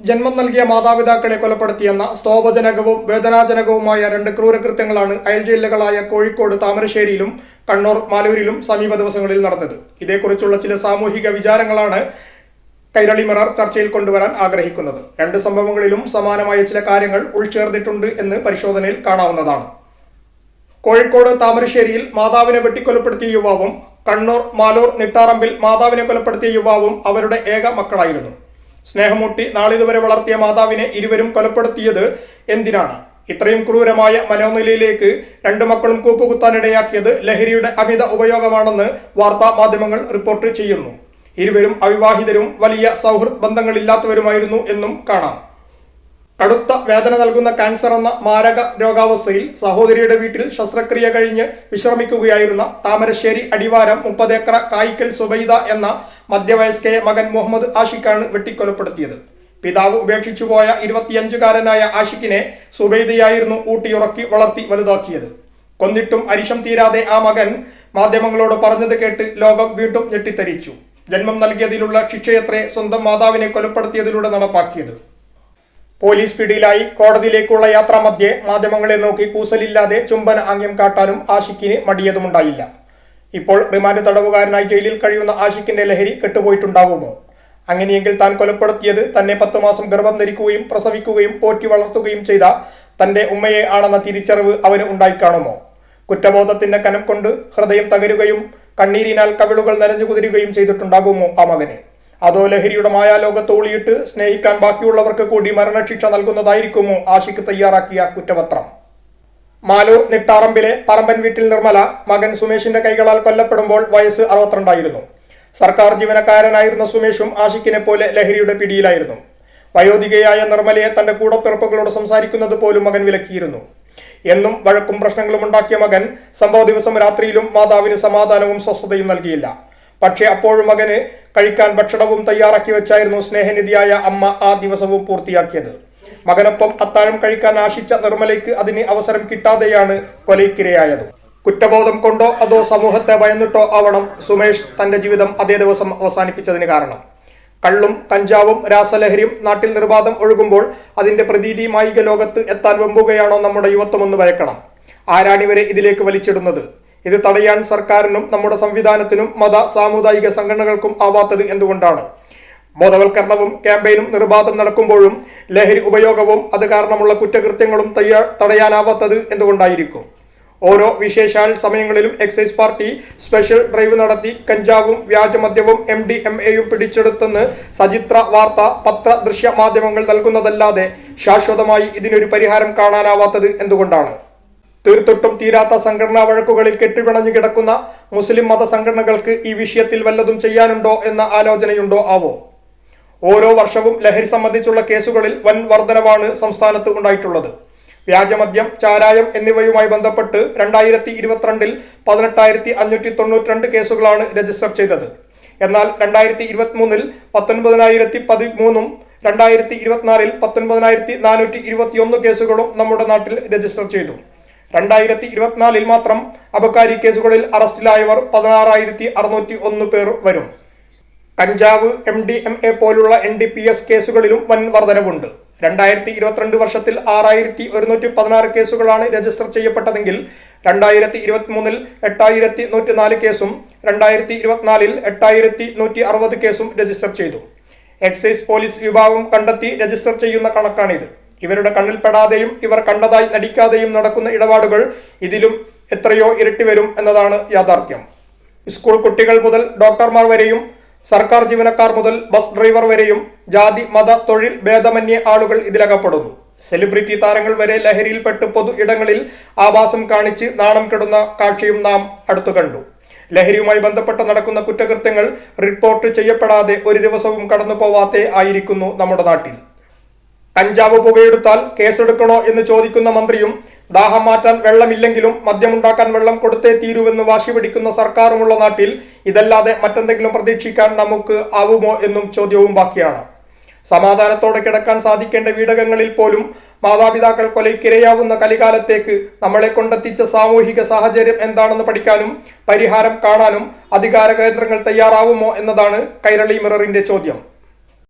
ജന്മം നൽകിയ മാതാപിതാക്കളെ കൊലപ്പെടുത്തിയെന്ന സ്തോഭജനകവും വേദനാജനകവുമായ രണ്ട് ക്രൂരകൃത്യങ്ങളാണ് അയൽ ജില്ലകളായ കോഴിക്കോട് താമരശ്ശേരിയിലും കണ്ണൂർ മാലൂരിലും സമീപ ദിവസങ്ങളിൽ നടന്നത്. ഇതേക്കുറിച്ചുള്ള ചില സാമൂഹിക വിചാരങ്ങളാണ് കൈരളി മിറർ ചർച്ചയിൽ കൊണ്ടുവരാൻ ആഗ്രഹിക്കുന്നത്. രണ്ട് സംഭവങ്ങളിലും സമാനമായ ചില കാര്യങ്ങൾ ഉൾച്ചേർന്നിട്ടുണ്ട് എന്ന് പരിശോധനയിൽ കാണാവുന്നതാണ്. കോഴിക്കോട് താമരശ്ശേരിയിൽ മാതാവിനെ വെട്ടിക്കൊലപ്പെടുത്തിയ യുവാവും കണ്ണൂർ മാലൂർ നിട്ടാറമ്പിൽ മാതാവിനെ കൊലപ്പെടുത്തിയ യുവാവും അവരുടെ ഏക മക്കളായിരുന്നു. സ്നേഹമൂട്ടി നാളിതുവരെ വളർത്തിയ മാതാവിനെ ഇരുവരും കൊലപ്പെടുത്തിയത് എന്തിനാണ്? ഇത്രയും ക്രൂരമായ മനോനിലയിലേക്ക് രണ്ടു മക്കളും കൂപ്പുകുത്താനിടയാക്കിയത് ലഹരിയുടെ അമിത ഉപയോഗമാണെന്ന് വാർത്താ മാധ്യമങ്ങൾ റിപ്പോർട്ട് ചെയ്യുന്നു. ഇരുവരും അവിവാഹിതരും വലിയ സൗഹൃദ ബന്ധങ്ങളില്ലാത്തവരുമായിരുന്നു എന്നും കാണാം. കടുത്ത വേദന നൽകുന്ന ക്യാൻസർ എന്ന മാരക രോഗാവസ്ഥയിൽ സഹോദരിയുടെ വീട്ടിൽ ശസ്ത്രക്രിയ കഴിഞ്ഞ് വിശ്രമിക്കുകയായിരുന്ന താമരശ്ശേരി അടിവാരം 30 ഏക്കർ കായിക്കൽ സുബൈദ എന്ന മധ്യവയസ്കയെ മകൻ മുഹമ്മദ് ആഷിഖാണ് വെട്ടിക്കൊലപ്പെടുത്തിയത്. പിതാവ് ഉപേക്ഷിച്ചുപോയ 25-കാരനായ ആഷിഖിനെ സുബൈദയായിരുന്നു ഊട്ടിയുറക്കി വളർത്തി വലുതാക്കിയത്. കൊന്നിട്ടും അരിശം തീരാതെ ആ മകൻ മാധ്യമങ്ങളോട് പറഞ്ഞത് കേട്ട് ലോകം വീണ്ടും ഞെട്ടിത്തരിച്ചു. ജന്മം നൽകിയതിലുള്ള ശിക്ഷയത്രേ സ്വന്തം മാതാവിനെ കൊലപ്പെടുത്തിയതിലൂടെ നടപ്പാക്കിയത്. പോലീസ് പിടിയിലായി കോടതിയിലേക്കുള്ള യാത്രാമധ്യേ മാധ്യമങ്ങളെ നോക്കി കൂസലില്ലാതെ ചുംബന ആംഗ്യം കാട്ടാനും ആഷിഖിന് മടിയതുമുണ്ടായില്ല. ഇപ്പോൾ റിമാൻഡ് തടവുകാരനായി ജയിലിൽ കഴിയുന്ന ആഷിഖിന്റെ ലഹരി കെട്ടുപോയിട്ടുണ്ടാവുമോ? അങ്ങനെയെങ്കിൽ താൻ കൊലപ്പെടുത്തിയത് തന്നെ 10 മാസം ഗർഭം ധരിക്കുകയും പ്രസവിക്കുകയും പോറ്റി വളർത്തുകയും ചെയ്ത തന്റെ ഉമ്മയെ ആണെന്ന തിരിച്ചറിവ് അവന് ഉണ്ടായിക്കാണുമോ? കുറ്റബോധത്തിന്റെ കനം കൊണ്ട് ഹൃദയം തകരുകയും കണ്ണീരിനാൽ കവിളുകൾ നനഞ്ഞു കുതിരുകയും ചെയ്തിട്ടുണ്ടാകുമോ ആ മകന്? അതോ ലഹരിയുടെ മായാലോകത്ത് ഒളിയിട്ട് സ്നേഹിക്കാൻ ബാക്കിയുള്ളവർക്ക് കൂടി മരണശിക്ഷ നൽകുന്നതായിരിക്കുമോ ആഷിഖ് തയ്യാറാക്കിയ കുറ്റപത്രം? മാലൂർ നിട്ടാറമ്പിലെ പറമ്പൻ വീട്ടിൽ നിർമ്മല മകൻ സുമേഷിന്റെ കൈകളാൽ കൊല്ലപ്പെടുമ്പോൾ വയസ്സ് 62 സർക്കാർ ജീവനക്കാരനായിരുന്ന സുമേഷും ആഷിഖിനെ പോലെ ലഹരിയുടെ പിടിയിലായിരുന്നു. വയോധികയായ നിർമ്മലയെ തന്റെ കൂടപ്പിറപ്പുകളോട് സംസാരിക്കുന്നത് പോലും മകൻ വിലക്കിയിരുന്നു. എന്നും വഴക്കും പ്രശ്നങ്ങളും ഉണ്ടാക്കിയ മകൻ സംഭവ ദിവസം രാത്രിയിലും മാതാവിന് സമാധാനവും സ്വസ്ഥതയും നൽകിയില്ല. പക്ഷേ അപ്പോഴും മകന് കഴിക്കാൻ ഭക്ഷണവും തയ്യാറാക്കി വെച്ചായിരുന്നു സ്നേഹനിധിയായ അമ്മ ആ ദിവസവും പൂർത്തിയാക്കിയത്. മകനൊപ്പം അത്താഴം കഴിക്കാൻ ആശിച്ച നിർമ്മലയ്ക്ക് അതിന് അവസരം കിട്ടാതെയാണ് കൊലയ്ക്കിരയായത്. കുറ്റബോധം കൊണ്ടോ അതോ സമൂഹത്തെ ഭയന്നിട്ടോ ആവണം സുമേഷ് തന്റെ ജീവിതം അതേ ദിവസം അവസാനിപ്പിച്ചതിന് കാരണം. കള്ളും കഞ്ചാവും രാസലഹരിയും നാട്ടിൽ നിർബാധം ഒഴുകുമ്പോൾ അതിന്റെ പ്രതീതി മായിക ലോകത്ത് എത്താൻ വെമ്പുകയാണോ നമ്മുടെ യുവത്വമെന്ന് ഭയക്കണം. ആരാണിവരെ ഇതിലേക്ക് വലിച്ചിടുന്നത്? ഇത് തടയാൻ സർക്കാരിനും നമ്മുടെ സംവിധാനത്തിനും മത സാമുദായിക സംഘടനകൾക്കും ആവാത്തത് എന്തുകൊണ്ടാണ്? ബോധവൽക്കരണവും ക്യാമ്പയിനും നിർബാധം നടക്കുമ്പോഴും ലഹരി ഉപയോഗവും അത് കാരണമുള്ള കുറ്റകൃത്യങ്ങളും തടയാനാവാത്തത് എന്തുകൊണ്ടായിരിക്കും? ഓരോ വിശേഷാൽ സമയങ്ങളിലും എക്സൈസ് പാർട്ടി സ്പെഷ്യൽ ഡ്രൈവ് നടത്തി കഞ്ചാവും വ്യാജമദ്യവും MDMA-യും പിടിച്ചെടുത്തെന്ന് സചിത്ര വാർത്ത പത്ര ദൃശ്യ മാധ്യമങ്ങൾ നൽകുന്നതല്ലാതെ ശാശ്വതമായി ഇതിനൊരു പരിഹാരം കാണാനാവാത്തത് എന്തുകൊണ്ടാണ്? തീർത്തിട്ടും തീരാത്ത സംഘടനാ വഴക്കുകളിൽ കെട്ടിപ്പിണഞ്ഞു കിടക്കുന്ന മുസ്ലിം മത സംഘടനകൾക്ക് ഈ വിഷയത്തിൽ വല്ലതും ചെയ്യാനുണ്ടോ എന്ന ആലോചനയുണ്ടോ ആവോ? ഓരോ വർഷവും ലഹരി സംബന്ധിച്ചുള്ള കേസുകളിൽ വൻ വർധനവാണ് സംസ്ഥാനത്ത് ഉണ്ടായിട്ടുള്ളത്. വ്യാജമദ്യം, ചാരായം എന്നിവയുമായി ബന്ധപ്പെട്ട് 2022 18,592 കേസുകളാണ് രജിസ്റ്റർ ചെയ്തത്. എന്നാൽ 2023 19,013 2024 19,421 കേസുകളും നമ്മുടെ നാട്ടിൽ രജിസ്റ്റർ ചെയ്തു. 2024 മാത്രം അബക്കാരി കേസുകളിൽ അറസ്റ്റിലായവർ 16,601 പേർ വരും. കഞ്ചാവ്, MDMA പോലുള്ള NDPS കേസുകളിലും വൻ വർധനവുണ്ട്. 2022 വർഷത്തിൽ 6,116 കേസുകളാണ് രജിസ്റ്റർ ചെയ്യപ്പെട്ടതെങ്കിൽ 2023 8,104 കേസും 2024 8,160 കേസും രജിസ്റ്റർ ചെയ്തു. എക്സൈസ് പോലീസ് വിഭാഗം കണ്ടെത്തി രജിസ്റ്റർ ചെയ്യുന്ന കണക്കാണിത്. ഇവരുടെ കണ്ണിൽപ്പെടാതെയും ഇവർ കണ്ടതായി നടിക്കാതെയും നടക്കുന്ന ഇടപാടുകൾ ഇതിലും എത്രയോ ഇരട്ടി വരും എന്നതാണ് യാഥാർത്ഥ്യം. സ്കൂൾ കുട്ടികൾ മുതൽ ഡോക്ടർമാർ വരെയും സർക്കാർ ജീവനക്കാർ മുതൽ ബസ് ഡ്രൈവർ വരെയും ജാതി മത തൊഴിൽ ഭേദമന്യേ ആളുകൾ ഇതിലകപ്പെടുന്നു. സെലിബ്രിറ്റി താരങ്ങൾ വരെ ലഹരിയിൽപ്പെട്ട് പൊതു ഇടങ്ങളിൽ ആഭാസം കാണിച്ച് നാണം കെടുന്ന കാഴ്ചയും നാം അടുത്തു കണ്ടു. ലഹരിയുമായി ബന്ധപ്പെട്ട് നടക്കുന്ന കുറ്റകൃത്യങ്ങൾ റിപ്പോർട്ട് ചെയ്യപ്പെടാതെ ഒരു ദിവസവും കടന്നു പോവാത്തേ ആയിരിക്കുന്നു നമ്മുടെ നാട്ടിൽ. കഞ്ചാവ് പുകയെടുത്താൽ കേസെടുക്കണോ എന്ന് ചോദിക്കുന്ന മന്ത്രിയും ദാഹം മാറ്റാൻ വെള്ളമില്ലെങ്കിലും മദ്യമുണ്ടാക്കാൻ വെള്ളം കൊടുത്തേ തീരുവെന്ന് വാശി പിടിക്കുന്ന സർക്കാരുമുള്ള നാട്ടിൽ ഇതല്ലാതെ മറ്റെന്തെങ്കിലും പ്രതീക്ഷിക്കാൻ നമുക്ക് ആവുമോ എന്നും ചോദ്യവും ബാക്കിയാണ്. സമാധാനത്തോടെ കിടക്കാൻ സാധിക്കേണ്ട വീടകങ്ങളിൽ പോലും മാതാപിതാക്കൾ കൊലയ്ക്കിരയാവുന്ന കലികാലത്തേക്ക് നമ്മളെ കൊണ്ടെത്തിച്ച സാമൂഹിക സാഹചര്യം എന്താണെന്ന് പഠിക്കാനും പരിഹാരം കാണാനും അധികാര കേന്ദ്രങ്ങൾ തയ്യാറാവുമോ എന്നതാണ് കൈരളി മിററിന്റെ ചോദ്യം.